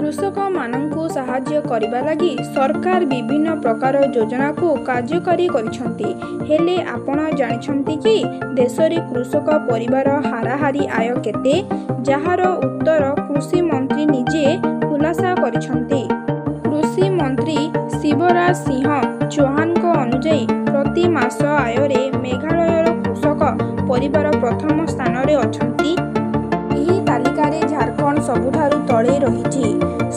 कृषक मानंकु साहाय्य करिबा लागि सरकार विभिन्न प्रकार योजना को कार्यकारी करिसंती। हेले आपण जानिछंती कि देशरे कृषक परिवार हाराहारी आय केते, जहार उत्तर कृषि मंत्री निजे खुलासा करिसंती। कृषि मंत्री शिवराज सिंह चौहान को अनुଯାयी प्रति मास आय रे मेघालयर कृषक परिवार प्रथम स्थान रे अछंती। ଏହି ତାଲିକାରେ ଝାରଖଣ୍ଡ ସବୁଠାରୁ ତଳେ ରହିଛି।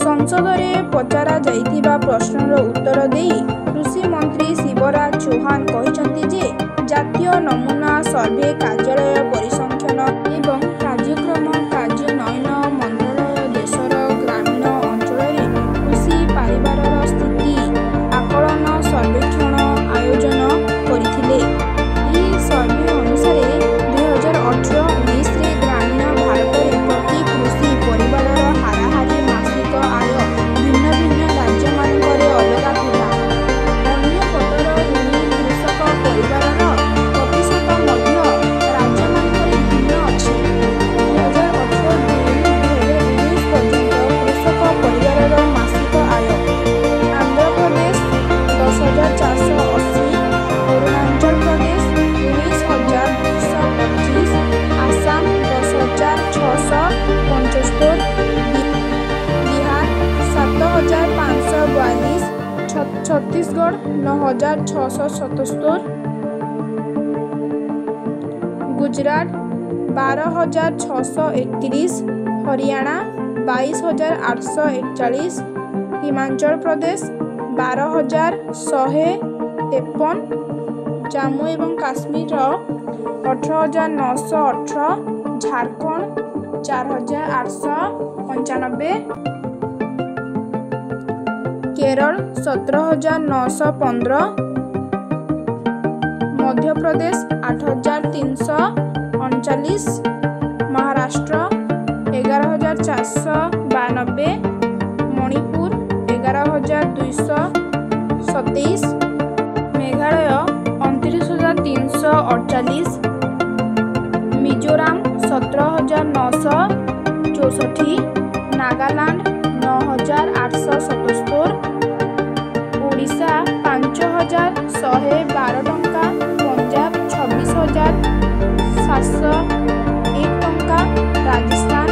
ସଂସଦରେ ପଚରା ଯାଇଥିବା ପ୍ରଶ୍ନର ଉତ୍ତର ଦେଇ କୃଷି ମନ୍ତ୍ରୀ ଶିବରାଜ ଚୌହାନ କହିଛନ୍ତି ଯେ ଜାତୀୟ ନମୁନା ସର୍ଭେ କାର୍ଯ୍ୟାଳୟ ପରିସଂଖ୍ୟାନ ଏବଂ କାର୍ଯ୍ୟକ୍ରମ କାର୍ଯ୍ୟାନ୍ୱୟନ ମନ୍ତ୍ରାଳୟ ଦେଶର ଗ୍ରାମୀଣ ଅଞ୍ଚଳରେ କୃଷି ପରିବାରର ସ୍ଥିତି ଆକଳନ ସର୍ବେକ୍ଷଣ ଆୟୋଜନ କରିଥିଲେ। ଏହି ସର୍ଭେ ଅନୁସାରେ 2018-19ରେ ଗ୍ରାମୀଣ ଭାରତରେ ପ୍ରତି କୃଷି ପରିବାରର ହାରାହାରି ମାସିକ ଆୟ ଭିନ୍ନ ଭିନ୍ନ ରାଜ୍ୟମାନଙ୍କରେ ଅଲଗା ଥିଲା। ଅନ୍ୟ ପଟର ଭୂମି କୃଷକ ପରିବାରର ପ୍ରତିଶତ ମଧ୍ୟ ରାଜ୍ୟମାନଙ୍କରେ ଭିନ୍ନ ଅଛି। 2018-2019 ପର୍ଯ୍ୟନ୍ତ କୃଷକ ପରିବାରର ମାସିକ ଆୟ ଆନ୍ଧ୍ରପ୍ରଦେଶ 10,480, ଅରୁଣାଚଳ ପ୍ରଦେଶ 19,225, ଆସାମ 10,675, ବିହାର 7,542, ଛତିଶଗଡ଼ 9,677, ଗୁଜରାଟ 12,631, ହରିୟାଣା 22,841, ହିମାଚଳ ପ୍ରଦେଶ 12,153, ଜାମ୍ମୁ ଏବଂ କାଶ୍ମୀର 18,918, ଝାରଖଣ୍ଡ 4,895, କେରଳ 17,915, ମଧ୍ୟପ୍ରଦେଶ 8,339, ମହାରାଷ୍ଟ୍ର 11,492, ମଣିପୁର 11,227, ମେଘାଳୟ 29,348, ମିଜୋରାମ 17,964, ନାଗାଲାଣ୍ଡ 9,877, ଓଡ଼ିଶା 5,112 ଟଙ୍କା, ପଞ୍ଜାବ 26,701 ଟଙ୍କା, ରାଜସ୍ଥାନ